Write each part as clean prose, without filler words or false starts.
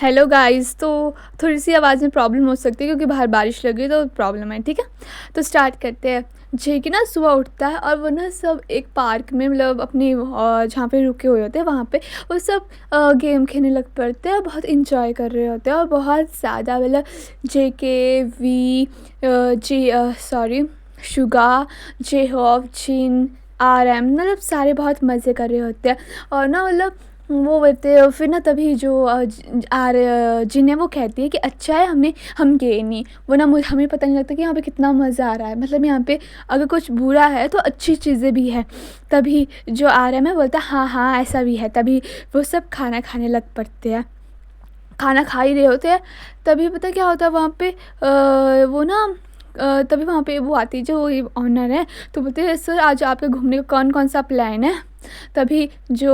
Hello guys. तो थोड़ी सी आवाज़ में प्रॉब्लम हो सकती है क्योंकि बाहर बारिश लग रही है तो प्रॉब्लम है। ठीक है, तो स्टार्ट करते हैं। जे कि ना सुबह उठता है और वो ना सब एक पार्क में मतलब अपनी जहाँ पे रुके हुए होते हैं वहाँ पे वो सब गेम खेलने लग पड़ते हैं और बहुत इंजॉय कर रहे होते हैं और बहुत ज़्यादा मतलब जे के वी जी sorry Suga J Hope Jin R M मतलब सारे बहुत मज़े कर रहे होते हैं। और ना मतलब वो बोलते हैं फिर ना तभी जो जिन्हें वो कहती है कि अच्छा है हम गए नहीं, वो ना मुझे हमें पता नहीं लगता कि यहाँ पे कितना मज़ा आ रहा है। मतलब यहाँ पे अगर कुछ बुरा है तो अच्छी चीज़ें भी है। तभी जो आ रहा है मैं बोलता हाँ हाँ ऐसा भी है। तभी वो सब खाना खाने लग पड़ते हैं, खाना खा ही रहे होते हैं। तभी पता क्या होता है वहाँ पे वो ना तभी वहाँ पे वो आती है जो ऑनर है। तो बोलते हैं सर आज आपके घूमने का कौन कौन सा प्लान है। तभी जो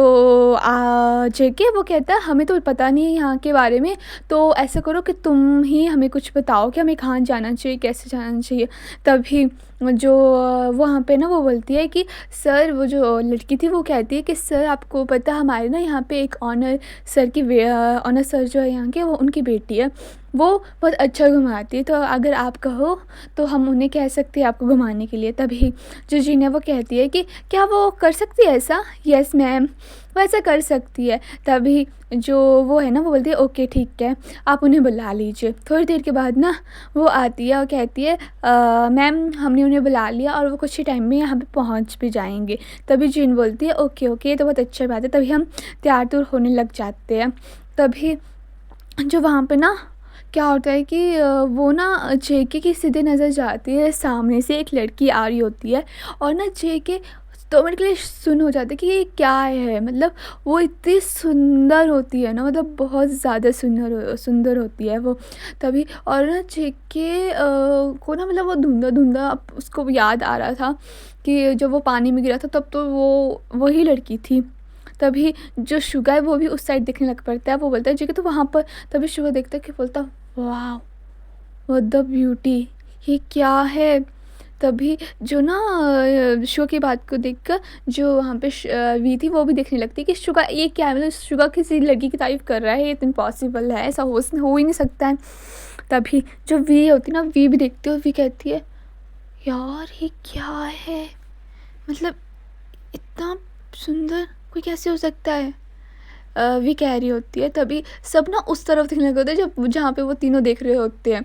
जेके वो कहता है हमें तो पता नहीं है यहाँ के बारे में, तो ऐसा करो कि तुम ही हमें कुछ बताओ कि हमें कहाँ जाना चाहिए कैसे जाना चाहिए। तभी जो वहाँ पे ना वो बोलती है कि सर वो जो लड़की थी वो कहती है कि सर आपको पता है हमारे ना यहाँ पे एक ऑनर सर की ऑनर सर जो है यहाँ के वो उनकी बेटी है, वो बहुत अच्छा घुमाती है, तो अगर आप कहो तो हम उन्हें कह सकते हैं आपको घुमाने के लिए। तभी जो जीना वो कहती है कि क्या वो कर सकती है ऐसा। यस मैम वो ऐसा कर सकती है। तभी जो वो है ना वो बोलती है ओके ठीक है आप उन्हें बुला लीजिए। थोड़ी देर के बाद ना वो आती है और कहती है मैम हमने उन्हें बुला लिया और वो कुछ ही टाइम में यहाँ पे पहुँच भी जाएंगे। तभी जीन बोलती है ओके ओके तो बहुत अच्छी बात है। तभी हम तैयार तुर होने लग जाते हैं। तभी जो वहाँ पे ना क्या होता है कि वो ना जेके की सीधे नज़र जाती है, सामने से एक लड़की आ रही होती है और ना जेके 2 मिनट के लिए सुन हो जाता है कि ये क्या है। मतलब वो इतनी सुंदर होती है ना, मतलब बहुत ज़्यादा सुंदर सुंदर होती है वो। तभी और ना जेके को ना मतलब वो धुंधला धुंधला उसको याद आ रहा था कि जब वो पानी में गिरा था तब तो वो वही लड़की थी। तभी जो शुगा है वो भी उस साइड देखने लग पड़ता है, वो बोलता है जेके तो वहाँ पर। तभी शुगा देखता है कि बोलता वाह व्हाट द ब्यूटी, ये क्या है। तभी जो ना शो की बात को देखकर जो वहाँ पे वी थी वो भी देखने लगती है कि शुगा ये क्या है, मतलब शुगा किसी लड़की की तारीफ कर रहा है, ये तो इम्पॉसिबल है, ऐसा हो ही नहीं सकता है। तभी जो वी होती है ना वी भी देखती है और वी कहती है यार ये क्या है, मतलब इतना सुंदर कोई कैसे हो सकता है। भी कह रही होती है। तभी सब ना उस तरफ देखने लगे होते हैं जब जहाँ पे वो तीनों देख रहे होते हैं।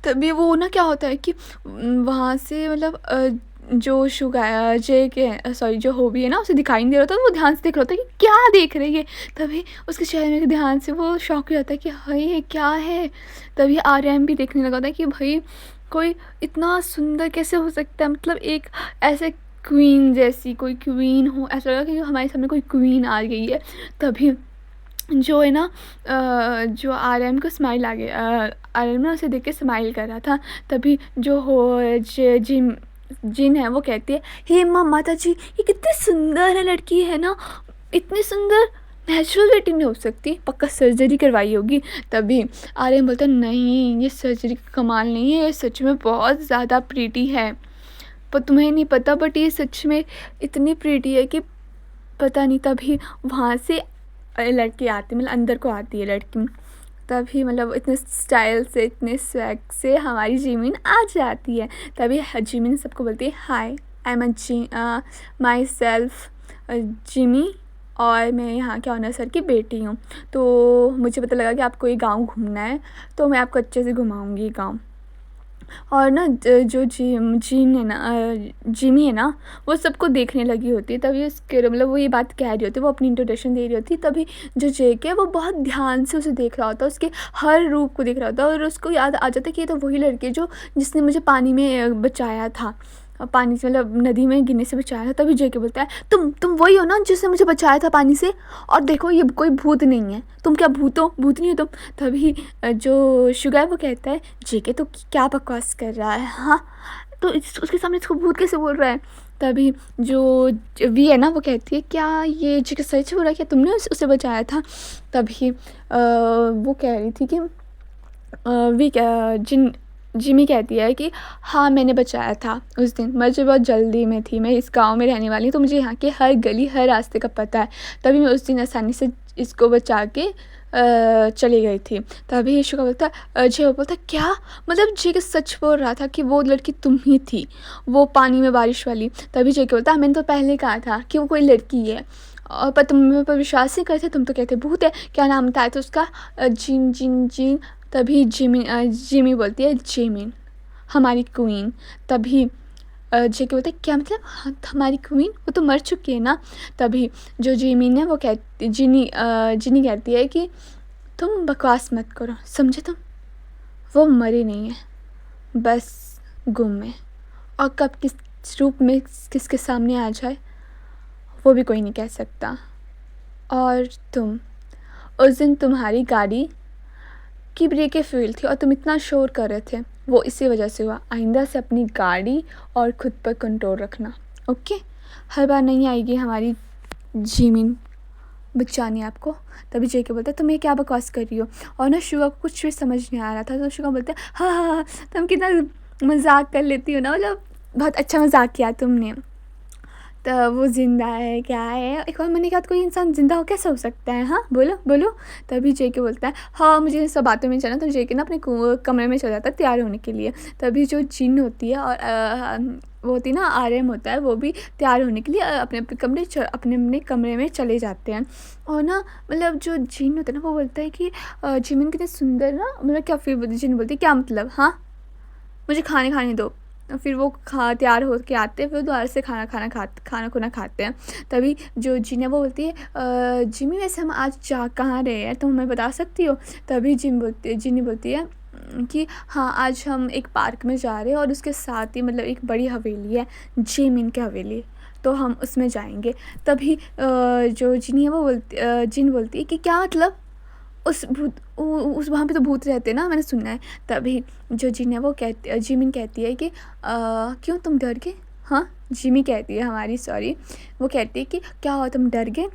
तभी वो ना क्या होता है कि वहाँ से मतलब जो शुगा जे के सॉरी जो होबी है ना उसे दिखाई नहीं दे रहा होता, वो ध्यान से देख रहा होता है कि क्या देख रही है। तभी उसके चेहरे में ध्यान से वो शौक हो जाता है कि भाई ये क्या है। तभी आर्यन भी देखने लगा था कि भाई कोई इतना सुंदर कैसे हो सकता है, मतलब एक ऐसे क्वीन जैसी कोई क्वीन हो, ऐसा लगा कि हमारे सामने कोई क्वीन आ गई है। तभी जो है ना जो आर्यन को स्माइल आ गया, आर्यन ना उसे देख के स्माइल कर रहा था। तभी जो हो जिम जिन है वो कहती है हे माता जी ये कितनी सुंदर है लड़की है ना, इतनी सुंदर नेचुरल बेटी नहीं हो सकती, पक्का सर्जरी करवाई होगी। तभी आर्यन बोलता नहीं ये सर्जरी का कमाल नहीं है, ये सच में बहुत ज़्यादा प्रीटी है, पर तुम्हें नहीं पता बट ये सच में इतनी प्रीटी है कि पता नहीं। तभी वहाँ से लड़की आती मतलब अंदर को आती है लड़की। तभी मतलब इतने स्टाइल से इतने स्वैग से हमारी जिमिन आ जाती है। तभी जिमिन सबको बोलती है hi I am myself Jimmy और मैं यहाँ के ऑनर सर की बेटी हूँ, तो मुझे पता लगा कि आपको ये गांव घूमना है तो मैं आपको अच्छे से घुमाऊँगी गांव। और ना जो जीन है ना जिमी है ना वो सबको देखने लगी होती है। तभी उसके मतलब वो ये बात कह रही होती है, वो अपनी इंट्रोडक्शन दे रही होती है। तभी जो जेके है वो बहुत ध्यान से उसे देख रहा होता है, उसके हर रूप को देख रहा होता है और उसको याद आ जाता है कि ये तो वही लड़की है जो जिसने मुझे पानी में बचाया था, पानी से मतलब नदी में गिरने से बचाया था। तभी जेके बोलता है तुम वही हो ना जिसने मुझे बचाया था पानी से, और देखो ये कोई भूत नहीं है, तुम क्या भूत हो, भूत नहीं हो तुम। तभी जो शुगर वो कहता है जेके तो क्या बकवास कर रहा है, हाँ तो उसके सामने इसको भूत कैसे बोल रहा है। तभी जो वी है ना वो कहती है क्या ये जेके सच हो रहा है, क्या तुमने उसे बचाया था। तभी वो कह रही थी कि वी जिन जिमी कहती है कि हाँ मैंने बचाया था उस दिन, मुझे बहुत जल्दी में थी, मैं इस गांव में रहने वाली हूँ तो मुझे यहाँ के हर गली हर रास्ते का पता है। तभी मैं उस दिन आसानी से इसको बचा के चली गई थी। तभी इशू का बोलता जय वो बोलता क्या, मतलब जय के सच बोल रहा था कि वो लड़की तुम ही थी, वो पानी में बारिश वाली। तभी जय के बोलता मैंने तो पहले कहा था कि वो कोई लड़की है, और पर तुम मेरे पर विश्वास नहीं करते, तुम तो कहते भूत है। क्या नाम था तो उसका, जिन जिन जिन। तभी जिमी बोलती है जिमिन, हमारी क्वीन। तभी जेके बोलते क्या मतलब हमारी क्वीन, वो तो मर चुकी है ना। तभी जो जिमिन है वो कहती जिनी कहती है कि तुम बकवास मत करो, समझे तुम, वो मरी नहीं है, बस गुम है, और कब किस रूप में किसके सामने आ जाए वो भी कोई नहीं कह सकता। और तुम, उस दिन तुम्हारी गाड़ी की ब्रेकें फेल थी और तुम इतना शोर कर रहे थे, वो इसी वजह से हुआ। आइंदा से अपनी गाड़ी और ख़ुद पर कंट्रोल रखना, ओके। हर बार नहीं आएगी हमारी जिमिन बचाने आपको। तभी जेके बोलता है तुम ये क्या बकवास कर रही हो, और ना शुगा को कुछ भी समझ नहीं आ रहा था। तो शुगा बोलते हैं हाँ हाँ हाँ, तुम कितना मजाक कर लेती हो ना, मतलब बहुत अच्छा मजाक किया तुमने। तो वो ज़िंदा है क्या है, एक बार मैंने कहा कोई इंसान ज़िंदा हो कैसे हो सकता है, हाँ बोलो बोलो। तभी जेके बोलता है हाँ मुझे सब बातों में चलना। तो जेके ना अपने कमरे में चल जाता है तैयार होने के लिए। तभी जो जिन होती है और वो होती है ना आर्यम होता है, वो भी तैयार होने के लिए अपने अपने कमरे में चले जाते हैं। और ना मतलब जो जिन होता है ना वो बोलता है कि जिमिन कितनी सुंदर ना, मतलब क्या, फिर जिन बोलती है क्या मतलब, हाँ मुझे खाने दो। फिर वो तैयार हो के आते हैं, फिर दोबारा से खाना खुना खाते हैं। तभी जो जिन है वो बोलती है जिमी वैसे हम आज जा कहाँ रहे हैं, तुम हमें बता सकती हो। तभी जिनी बोलती है कि हाँ आज हम एक पार्क में जा रहे हैं और उसके साथ ही मतलब एक बड़ी हवेली है, जिमिन की हवेली, तो हम उसमें जाएंगे। तभी जो जिनी है वो जिन बोलती है कि क्या मतलब, उस वहाँ पे तो भूत रहते हैं ना, मैंने सुना है। तभी जो जिन है वो जिमिन कहती है कि क्यों तुम डर गए, हाँ जिमी कहती है हमारी, सॉरी, वो कहती है कि क्या हुआ तुम डर गए।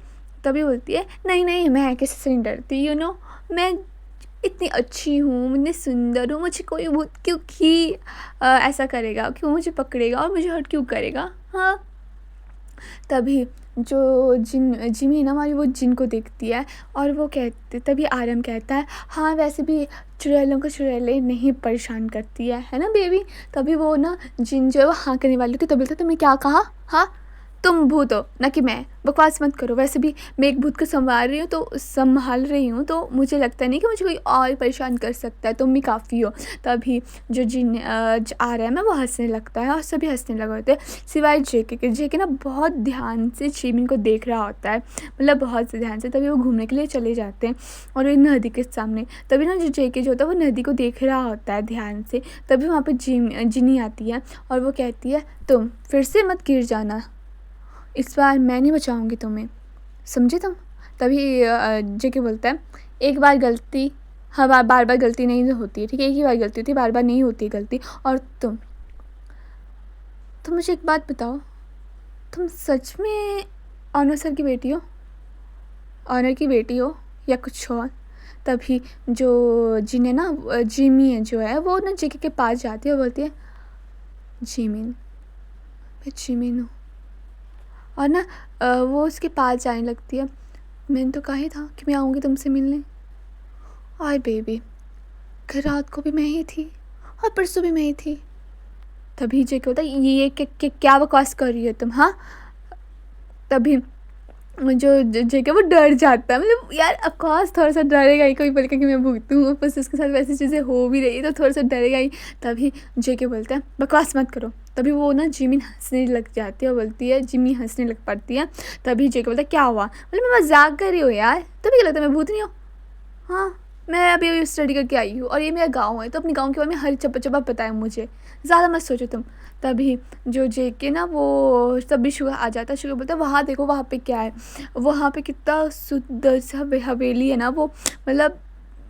तभी बोलती है नहीं नहीं मैं किसी से नहीं डरती, यू नो मैं इतनी अच्छी हूँ, इतनी सुंदर हूँ, मुझे कोई भूत क्यों ऐसा करेगा, क्यों मुझे पकड़ेगा और मुझे हर्ट क्यों करेगा, हाँ। तभी जो जिमी ना हमारी वो जिन को देखती है और वो तभी आर्यम कहता है हाँ वैसे भी चुड़ैलों को चुड़ैलें नहीं परेशान करती है ना बेबी। तभी वो ना जिन जो है वो हाँ करने वाली थी, तभी बोलता तुमने क्या कहा, हाँ तुम भूत हो ना कि मैं, बकवास मत करो, वैसे भी मैं एक भूत को संभाल रही हूँ तो मुझे लगता नहीं कि मुझे कोई और परेशान कर सकता है, तुम भी काफ़ी हो। तभी जो जिन आ रहा है मैं वो हंसने लगता है और सभी हंसने लगे होते हैं सिवाय जेके ना बहुत ध्यान से जिमिन को देख रहा होता है, मतलब बहुत से ध्यान से। तभी वो घूमने के लिए चले जाते हैं और एक नदी के सामने, तभी ना जो जेके जो होता है वो नदी को देख रहा होता है ध्यान से। तभी वहाँ पर जिनी आती है और वो कहती है तुम फिर से मत गिर जाना, इस बार मैं नहीं बचाऊंगी तुम्हें, समझे तुम। तभी जेके बोलता है एक बार गलती, हाँ बार बार गलती नहीं होती है, ठीक है, एक ही बार गलती होती है, बार बार नहीं होती गलती। और तुम मुझे एक बात बताओ, तुम सच में ऑनर सर की बेटी हो, ऑनर की बेटी हो या कुछ और। तभी जो जिन है ना जिमी है जो है वो ना जेके के पास जाती है और बोलती है जिमिन, मैं जिमिन हूँ। और ना वो उसके पास जाने लगती है, मैंने तो कहा ही था कि मैं आऊँगी तुमसे मिलने, और बेबी कल रात को भी मैं ही थी और परसों भी मैं ही थी। तभी जेके होता है ये क्या बकवास कर रही हो तुम, हाँ। तभी जो जेके वो डर जाता है, मतलब यार ऑफकोर्स थोड़ा सा डरेगा ही, कोई बोलेगा कि मैं भूत हूँ, बस उसके साथ वैसी चीज़ें हो भी रही है तो थोड़ा सा डरेगा ही। तभी जेके बोलता है बकवास मत करो। तभी वो ना जिमी हंसने लग जाती है और बोलती है, जिमी हंसने लग पड़ती है। तभी जेके बोलता है क्या हुआ, मतलब मैं मजाक कर रही हूँ यार, तभी क्या लगता है मैं भूत नहीं हूँ, हाँ मैं अभी स्टडी करके आई हूँ और ये मेरा गाँव है तो अपने गाँव के बारे में हर चप्पा पता है मुझे, ज़्यादा मत सोचो तुम। तभी जो जेके ना वो तभी शुगर आ जाता है, शुगर बोलता है वहाँ देखो वहाँ पे क्या है, वहाँ पे कितना सुंदर सा हवेली है ना वो, मतलब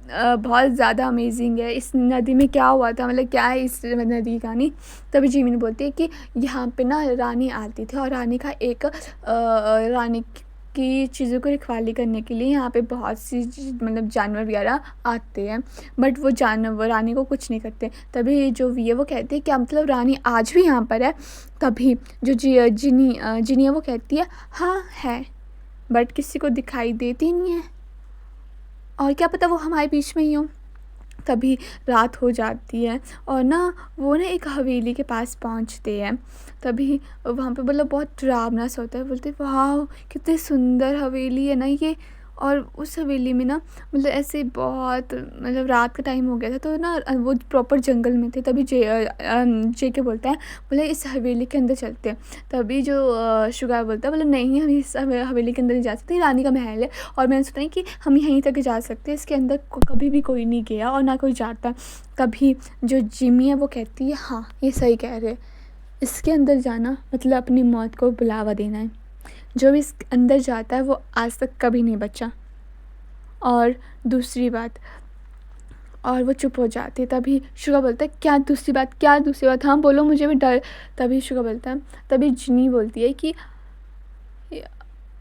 बहुत ज़्यादा अमेजिंग है। इस नदी में क्या हुआ था, मतलब क्या है इस नदी की कहानी। तभी जिमिन बोलती है कि यहाँ पे ना रानी आती थी और रानी का एक रानी की चीज़ों को रखवाली करने के लिए यहाँ पे बहुत सी मतलब जानवर वगैरह आते हैं, बट वो जानवर रानी को कुछ नहीं करते। तभी जो वी है वो कहती है क्या मतलब रानी आज भी यहाँ पर है। तभी जो जिनी है वो कहती है हाँ है, बट किसी को दिखाई देती नहीं है, और क्या पता वो हमारे बीच में ही हो। तभी रात हो जाती है और ना वो ना एक हवेली के पास पहुंचते हैं। तभी वहाँ पे मतलब बहुत डरावना सा होता है, बोलते वाह कितनी सुंदर हवेली है ना ये। और उस हवेली में ना मतलब ऐसे बहुत मतलब रात का टाइम हो गया था तो ना वो प्रॉपर जंगल में थे। तभी जे के बोलता है, बोले इस हवेली के अंदर चलते हैं। तभी जो शुगर बोलता है, बोले नहीं हम इस हवेली के अंदर नहीं जा सकते, ये रानी का महल है और मैंने सुना है कि हम यहीं तक जा सकते हैं, इसके अंदर कभी भी कोई नहीं गया और ना कोई जाता। तभी जो जिमी है वो कहती है हाँ ये सही कह रहे हैं, इसके अंदर जाना मतलब अपनी मौत को बुलावा देना है। जो भी इस अंदर जाता है वो आज तक कभी नहीं बचा। और दूसरी बात, और वो चुप हो जाती है। तभी शुगा बोलता है क्या दूसरी बात, क्या दूसरी बात, हाँ बोलो मुझे भी डर। तभी शुगा बोलता है, तभी जिनी बोलती है कि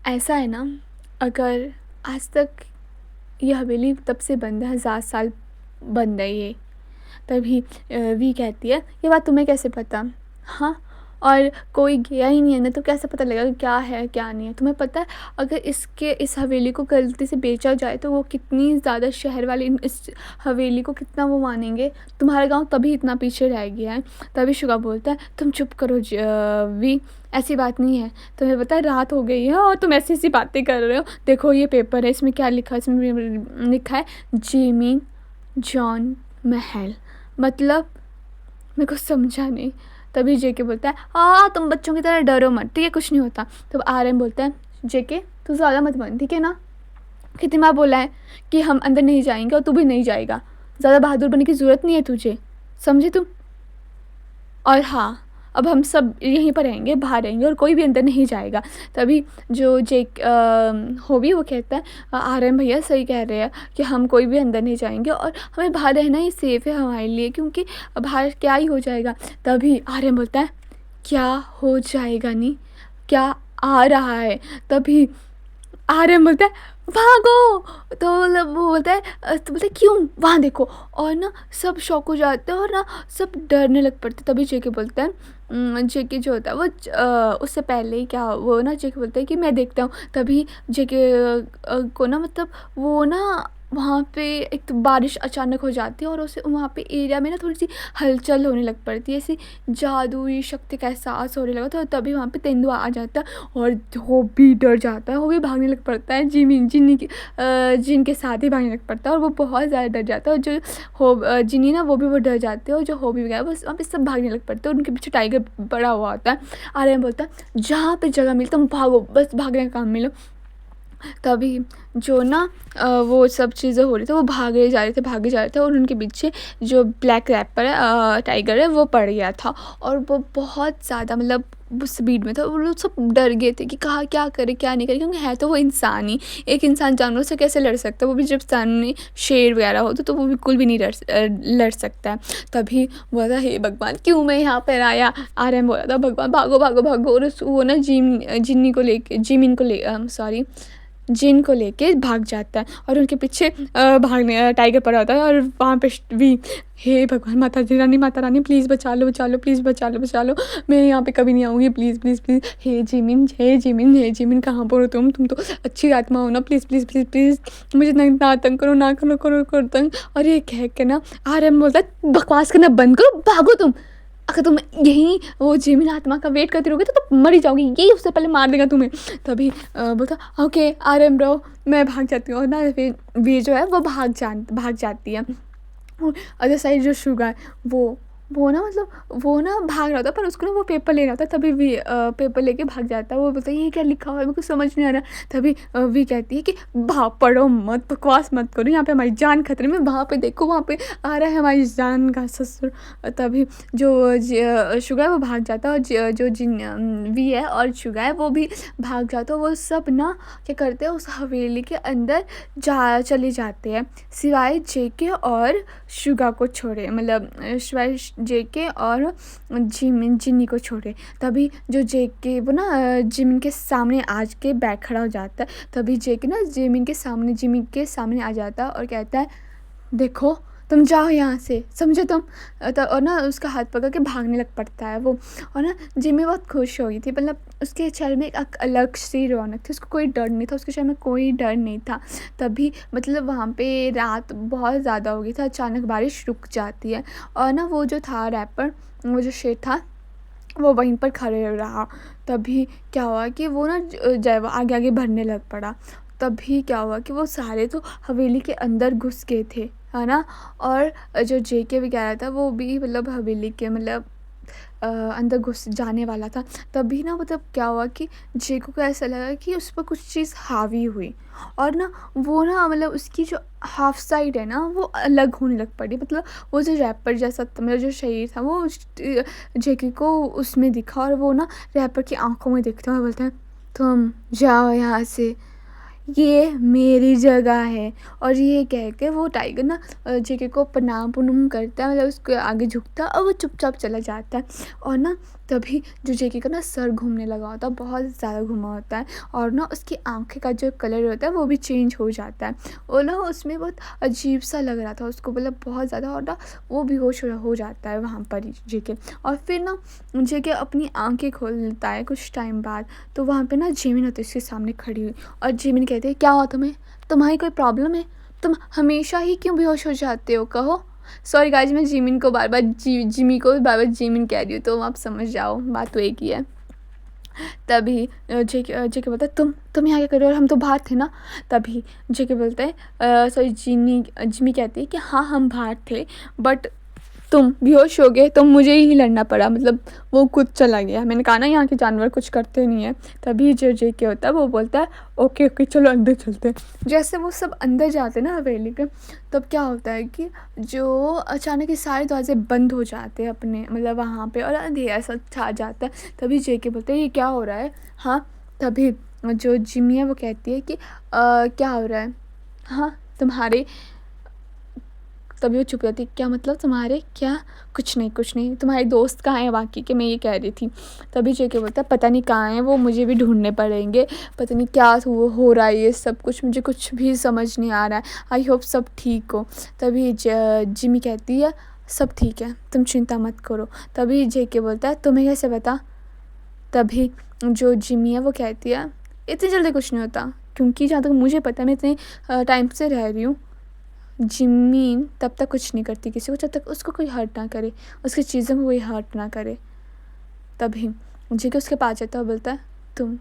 ऐसा है ना, अगर आज तक ये हवेली तब से बंद है, 1000 साल बंद है ये। तभी वी कहती है ये बात तुम्हें कैसे पता, हाँ और कोई गया ही नहीं है ना तो कैसे पता लगेगा कि क्या है क्या नहीं है। तुम्हें पता है अगर इस हवेली को गलती से बेचा जाए तो वो कितनी ज़्यादा शहर वाले इस हवेली को कितना वो मानेंगे, तुम्हारा गांव तभी इतना पीछे रह गया है। तभी शुगा बोलता है तुम चुप करो वी, ऐसी बात नहीं है, तुम्हें पता है रात हो गई है और तुम ऐसी ऐसी बातें कर रहे हो। देखो ये पेपर है, इसमें क्या लिखा है, इसमें लिखा है जिमी जॉन महल, मतलब मेरे को समझा नहीं। तभी जेके बोलता है तुम बच्चों की तरह डरो मत, ठीक है कुछ नहीं होता। तब आर्यन बोलता है जेके तू ज़्यादा मत बन, ठीक है ना, कितनी बार बोला है कि हम अंदर नहीं जाएंगे और तू भी नहीं जाएगा, ज़्यादा बहादुर बनने की ज़रूरत नहीं है तुझे, समझे तुम। और हाँ अब हम सब यहीं पर रहेंगे, बाहर रहेंगे और कोई भी अंदर नहीं जाएगा। तभी जो जेक होबी वो कहता है आर्यन भैया सही कह रहे हैं कि हम कोई भी अंदर नहीं जाएंगे और हमें बाहर रहना ही सेफ़ है हमारे लिए, क्योंकि बाहर क्या ही हो जाएगा। तभी आर्यन बोलता है क्या हो जाएगा, नहीं क्या आ रहा है। तभी आर्यन बोलता है भागो। तो मतलब वो बोलता है तो बोलता है क्यों, वहाँ देखो। और ना सब शॉक हो जाते हैं और ना सब डरने लग पड़ते। तभी जेके बोलता है जेके जो होता है वो उससे पहले ही क्या वो ना जेके बोलता है कि मैं देखता हूँ। तभी जेके को ना मतलब वो ना वहाँ पे एक तो बारिश अचानक हो जाती है और उसे वहाँ पे एरिया में ना थोड़ी सी हलचल होने लग पड़ती है, ऐसी जादुई शक्ति का एहसास होने लगा। तो तभी वहाँ पे तेंदुआ आ जाता है और वो भी डर जाता है, वो भी भागने लग पड़ता है, जिन के साथ ही भागने लग पड़ता है और वो बहुत ज़्यादा डर जाता है। और जो जिनी ना वो डर जाते हैं और जो हॉबी वगैरह बस वहाँ पे सब भागने लग पड़ते हैं और उनके पीछे टाइगर पड़ा हुआ होता है। आर्यन बोलता है जहाँ पे जगह मिले तुम भागो, बस भागने का काम मिलो। तभी जो ना वो सब चीज़ें हो रही थी, वो भागे जा रहे थे और उनके पीछे जो ब्लैक रैपर है टाइगर है वो पड़ गया था और वो बहुत ज़्यादा मतलब स्पीड में था। वो लोग सब डर गए थे कि कहाँ क्या करे क्या नहीं करे, क्योंकि है तो वो इंसान ही, एक इंसान जानवरों से कैसे लड़ सकता है, वो भी जब सामने शेर वगैरह हो तो वो बिल्कुल भी नहीं लड़ सकता है। तभी बोला हे भगवान क्यों मैं यहाँ पर आया। आर्यन बोला था भगवान भागो भागो भागो, और वो ना जिमिन को ले सॉरी जिन को लेके भाग जाता है और उनके पीछे भागने टाइगर पड़ा होता है। और वहाँ पे भी हे भगवान माता रानी प्लीज़ बचा लो प्लीज़ बचा लो, मैं यहाँ पे कभी नहीं आऊँगी, please please please, hey Jimin कहाँ पर हो तुम तो अच्छी आत्मा हो ना, प्लीज़ प्लीज़ प्लीज़ प्लीज़ मुझे ना तंग करो, ना करो तंग। और ये कह के ना आर्यन बोलता है बकवास करना बंद करो, भागो तुम, अगर तुम यहीं वो जिमिन आत्मा का वेट करते रहोगे तो तुम मर ही जाओगी, यही उससे पहले मार देगा तुम्हें। तभी बोलता ओके आर्यन ब्रो मैं भाग जाती हूँ। और ना फिर वी जो है वो भाग जाती है। और अदर साइड जो शुगा है वो ना मतलब वो ना भाग रहा था पर उसको ना वो पेपर ले रहा था। तभी वी पेपर लेके भाग जाता है। वो बोलता है ये क्या लिखा हुआ है, मेरे को समझ नहीं आ रहा। तभी वी कहती है कि पढ़ो मत, बकवास मत करो, यहाँ पे हमारी जान खतरे में, वहाँ पे देखो वहाँ पे आ रहा है हमारी जान का ससुर। तभी जो शुगा है वो भाग जाता है और जो वी है और शुगा है वो भी भाग जाता है। वो सब ना क्या करते हैं उस हवेली के अंदर चले जाते हैं सिवाय जेके और शुगा को छोड़े, मतलब सिवाय जेके और जिमी को छोड़े। तभी जो जेके वो ना जिमी के सामने आज के बैग खड़ा हो जाता है। तभी जेके ना जिमी के सामने आ जाता है और कहता है देखो तुम जाओ यहाँ से, समझे तुम। तो और ना उसका हाथ पकड़ के भागने लग पड़ता है वो। और ना जिमी बहुत खुश हो गई थी, मतलब उसके चेहरे में एक अलग सी रौनक थी, उसको कोई डर नहीं था, उसके चेहरे में कोई डर नहीं था। तभी मतलब वहाँ पे रात बहुत ज़्यादा हो गई था, अचानक बारिश रुक जाती है। और ना वो जो था रैपर, वो जो शेर था, वो वहीं पर खड़े रहा। तभी क्या हुआ कि वो ना जब आगे आगे बढ़ने लग पड़ा। तभी क्या हुआ कि वो सारे तो हवेली के अंदर घुस गए थे, है ना। और जो जेके वगैरह था वो भी मतलब हवेली के मतलब अंदर घुस जाने वाला था। तभी ना मतलब क्या हुआ कि जेको को ऐसा लगा कि उस पर कुछ चीज़ हावी हुई। और ना वो ना मतलब उसकी जो हाफ साइड है ना वो अलग होने लग पड़ी, मतलब वो जो रैपर जैसा मतलब जो शरीर था वो जेके को उसमें दिखा। और वो ना रैपर की आंखों में दिखता है, बोलते हैं तुम जाओ यहाँ से, ये मेरी जगह है। और ये कह के वो टाइगर ना जेके को प्रणाम पुनम करता है, मतलब उसके आगे झुकता है और वो चुपचाप चला जाता है। और ना तभी जो जेके का ना सर घूमने लगा होता है, बहुत ज़्यादा घूमा होता है। और ना उसकी आंखें का जो कलर होता है वो भी चेंज हो जाता है। वो ना उसमें बहुत अजीब सा लग रहा था उसको, मतलब बहुत ज़्यादा। और ना वो बेहोश हो जाता है वहाँ पर ही जेके। और फिर ना जेके अपनी आंखें खोल लेता है कुछ टाइम बाद। तो वहाँ पे ना जिमिन होती है उसके सामने खड़ी हुई। और जिमिन कहते हैं क्या हुआ तुम्हें, तुम्हारी कोई प्रॉब्लम है, तुम हमेशा ही क्यों बेहोश हो जाते हो, कहो। सॉरी गाइज, मैं जिमिन को बार बार जिमी को बार बार जिमिन कह रही हूँ, तो आप समझ जाओ, बात तो एक ही है। तभी जेके बोलता है तुम यहाँ क्या कर रहे हो, और हम तो बाहर थे ना। तभी जेके बोलते हैं सॉरी जिमी कहती है कि हाँ हम बाहर थे, बट तुम बेहोश हो गए तो मुझे ही लड़ना पड़ा, मतलब वो खुद चला गया। मैंने कहा ना यहाँ के जानवर कुछ करते नहीं है। तभी जो जेके होता है वो बोलता है ओके ओके चलो अंदर चलते हैं। जैसे वो सब अंदर जाते हैं ना हवेली के, तब क्या होता है कि जो अचानक ही सारे दरवाजे बंद हो जाते हैं अपने मतलब वहाँ पे, और अंधेरा सा छा जाता है। तभी जेके बोलते हैं ये क्या हो रहा है। हाँ, तभी जो जिमी है वो कहती है कि क्या हो रहा है, हाँ तुम्हारे। तभी वो चुप रहती, क्या मतलब तुम्हारे क्या, कुछ नहीं तुम्हारे दोस्त कहाँ हैं बाकी के, मैं ये कह रही थी। तभी जेके बोलता है पता नहीं कहाँ हैं वो, मुझे भी ढूंढने पड़ेंगे, पता नहीं क्या हो रहा है ये सब कुछ, मुझे कुछ भी समझ नहीं आ रहा है, आई होप सब ठीक हो। तभी जिमी कहती है सब ठीक है, तुम चिंता मत करो। तभी जेके बोलता है तुम्हें कैसे पता। तभी जो जिमी है वो कहती है इतनी जल्दी कुछ नहीं होता, क्योंकि जहाँ तक मुझे पता है मैं इतने टाइम से रह रही हूँ। जिमीन तब तक कुछ नहीं करती किसी को जब तक उसको कोई हर्ट ना करे, उसकी चीज़ों को कोई हर्ट ना करे। तभी जेके उसके पास जाता है और बोलता है तुम,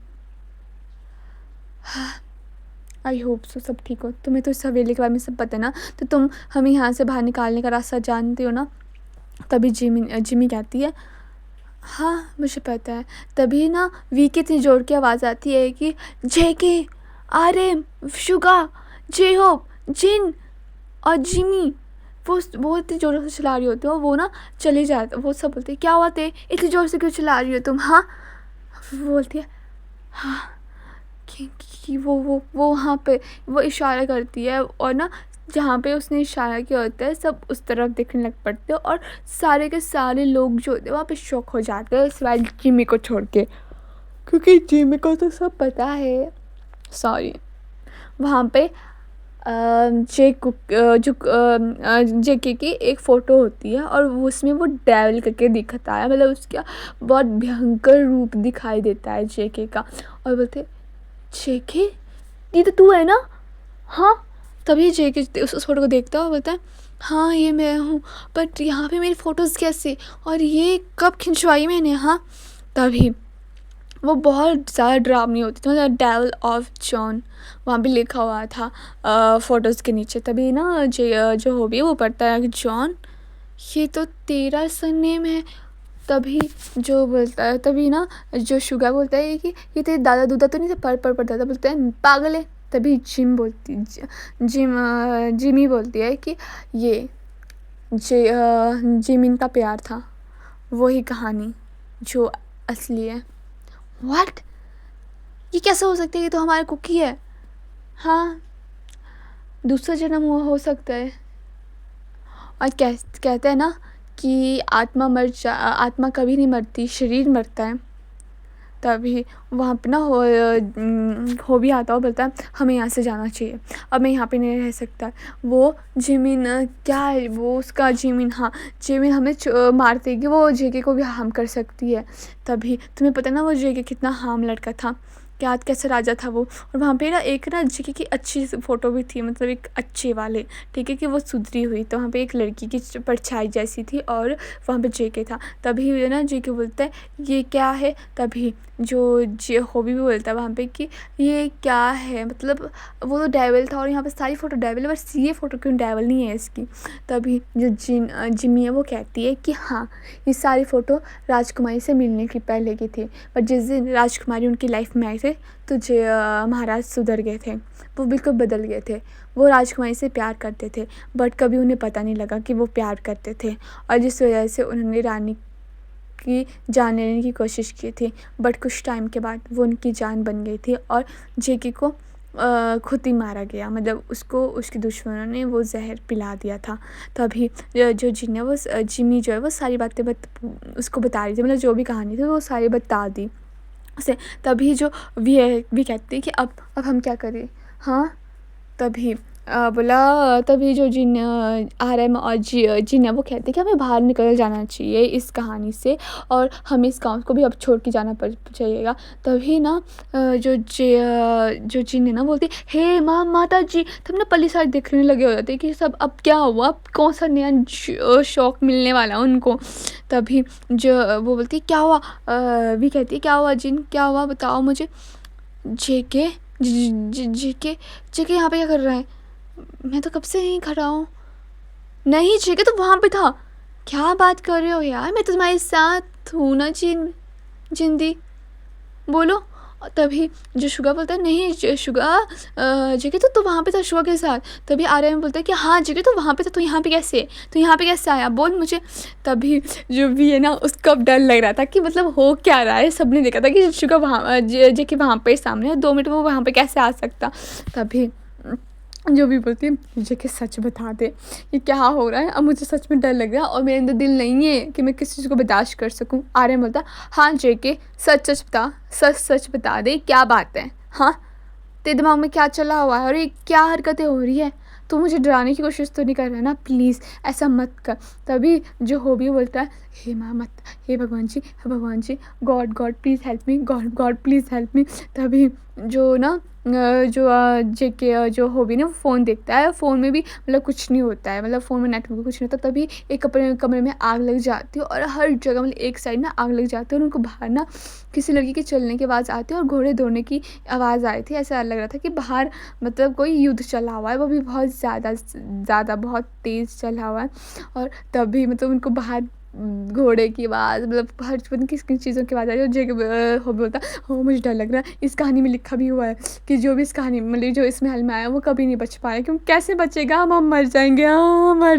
आई होप सो सब ठीक हो, तुम्हें तो इस हवेली के बारे में सब पता है ना, तो तुम हमें यहाँ से बाहर निकालने का रास्ता जानते हो ना। तभी जिमी कहती है हाँ मुझे पता है। तभी ना वी की इतनी जोर की आवाज़ आती है कि जेके, आर्यन, शुगा, जे होप, जिन और जिमी। वो इतनी ज़ोरों से चिल्ला रही होती है, और वो ना चले जाते, वो सब बोलते हैं क्या हुआ ते इतनी ज़ोर से क्यों चिल्ला रही हो तुम, हाँ। वो बोलती है हाँ कि वो वहाँ पे वो इशारा करती है, और ना जहाँ पे उसने इशारा किया होता है सब उस तरफ देखने लग पड़ते हैं। और सारे के सारे लोग जो होते हैं वहाँ पे शॉक हो जाते हैं सिवाय जिमी को छोड़ के, क्योंकि जिमी को तो सब पता है। सॉरी, वहाँ पे जेके की एक फ़ोटो होती है, और उसमें वो डेविल करके दिखता है, मतलब उसका बहुत भयंकर रूप दिखाई देता है जेके का। और बोलते जेके ये तो तू है ना, हाँ। तभी जेके उस फोटो को देखता है और बोलता है हाँ ये मैं हूँ, बट यहाँ पे मेरी फ़ोटोज़ कैसे, और ये कब खिंचवाई मैंने, हाँ। तभी वो बहुत ज़्यादा डरावनी होती थी, मतलब डेविल ऑफ जॉन वहाँ पे लिखा हुआ था फ़ोटोज़ के नीचे। तभी ना जो हो भी है वो पढ़ता है कि जॉन ये तो तेरा सरनेम है। तभी जो बोलता है, तभी ना जो शुगा बोलता है कि ये तेरे दादा दूदा तो नहीं थे, पर दादा बोलते हैं पागल है। तभी जिमी बोलती है कि ये जिमिन का प्यार था, वही कहानी जो असली है। व्हाट, ये कैसे हो सकता है, ये तो हमारा कुकी है। हाँ, दूसरा जन्म हुआ हो सकता है। और कहते हैं ना कि आत्मा कभी नहीं मरती, शरीर मरता है। तभी वहाँ पे ना हो भी आता है और बोलता है हमें यहाँ से जाना चाहिए, अब मैं यहाँ पे नहीं रह सकता। वो जिमिन क्या है वो उसका जिमिन, हाँ जिमिन हमें मार देगी, वो जेके को भी हार्म कर सकती है। तभी तुम्हें पता है ना वो जेके कितना हार्म लड़का था, क्या कैसे राजा था वो। और वहाँ पे ना एक ना जेके की अच्छी फ़ोटो भी थी, मतलब एक अच्छे वाले, ठीक है, कि वो सुधरी हुई, तो वहाँ पे एक लड़की की परछाई जैसी थी और वहाँ पे जेके था। तभी ना जेके बोलता है ये क्या है, तभी जो होबी भी बोलता है वहाँ पे कि ये क्या है, मतलब वो तो डेविल था और यहाँ पे सारी फ़ोटो डेविल है, बस ये फ़ोटो क्यों डेविल नहीं है इसकी। तभी जो जिमी है वो कहती है कि हाँ ये सारी फ़ोटो राजकुमारी से मिलने की पहले की थी, पर जिस दिन राजकुमारी उनकी लाइफ में आए थे तो महाराज सुधर गए थे, वो बिल्कुल बदल गए थे। वो राजकुमारी से प्यार करते थे बट कभी उन्हें पता नहीं लगा कि वो प्यार करते थे, और जिस वजह से उन्होंने रानी की जान लेने की कोशिश की थी, बट कुछ टाइम के बाद वो उनकी जान बन गई थी और जेके को खुद ही मारा गया, मतलब उसको उसके दुश्मनों ने वो जहर पिला दिया था। तभी जो जिन है वो जिमी जो है वो सारी बातें उसको बता रही थी, मतलब जो भी कहानी थी वो सारी बता दी उसे। तभी जो वी कहती है कि अब हम क्या करें, हाँ। तभी बोला, तभी जो जिन आरएम और जिन है वो कहते हैं कि हमें बाहर निकल जाना चाहिए इस कहानी से, और हमें इस गांव को भी अब छोड़ के जाना पड़ चाहिएगा। तभी ना जो जिन है ना बोलती हे माता जी, तब ना पल्ली साइड देखने लगे हो जाते कि सब अब क्या हुआ, अब कौन सा नया शौक मिलने वाला उनको। तभी जो वो बोलती क्या हुआ, भी कहती है क्या हुआ जिन, क्या हुआ बताओ मुझे। जेके जेके जेके यहाँ पे क्या कर रहा है, मैं तो कब से यहीं खड़ा हूँ। नहीं जेके तो वहाँ पे था, क्या बात कर रहे हो यार, मैं तो तुम्हारे साथ हूँ ना जिंदी, बोलो। तभी जो शुगा बोलता है नहीं शुगा, जेके तो वहाँ पे था शुगा के साथ। तभी आर्यन बोलता है कि हाँ जेके तो वहाँ पे था, तो यहाँ पे कैसे आया बोल मुझे। तभी जो भी है ना उसको अब डर लग रहा था कि मतलब हो क्या रहा है, सबने देखा था कि शुगा वहाँ जेके वहाँ पे सामने है, 2 मिनट में वो वहाँ पे कैसे आ सकता। तभी जो भी बोलती है मुझे कि सच बता दे ये क्या हो रहा है, अब मुझे सच में डर लग रहा है और मेरे अंदर दिल नहीं है कि मैं किसी चीज़ को बर्दाश्त कर सकूं। आर्यन बोलता हाँ जेके सच बता दे क्या बात है, हाँ तेरे दिमाग में क्या चला हुआ है और ये क्या हरकतें हो रही है, तो मुझे डराने की कोशिश तो नहीं कर रहा है ना, प्लीज़ ऐसा मत कर। तभी जो होबी बोलता है हे माँ मत, हे भगवान जी God please help me, God please help me. तभी जो ना जो जेके जो होबी ना फ़ोन देखता है, फ़ोन में भी मतलब कुछ नहीं होता है, मतलब फ़ोन में नेटवर्क कुछ नहीं होता। तभी एक कमरे में आग लग जाती है और हर जगह मतलब एक साइड ना आग लग जाती है और उनको बाहर ना किसी लड़की के चलने की आवाज़ आती है और घोड़े दौड़ने की आवाज़ आई थी। ऐसा लग रहा था कि बाहर मतलब कोई युद्ध चला हुआ है, वो भी बहुत ज़्यादा बहुत तेज़ चला हुआ है। और तभी मतलब उनको बाहर घोड़े की आवाज़, मतलब हर पता नहीं किस किन चीज़ों की आवाज़ आ रही है। और जेके हो बोलता हो मुझे डर लग रहा है, इस कहानी में लिखा भी हुआ है कि जो भी इस कहानी मतलब जो इस महल में आया वो कभी नहीं बच पाया, क्योंकि कैसे बचेगा, हम मर जाएंगे, हाँ मर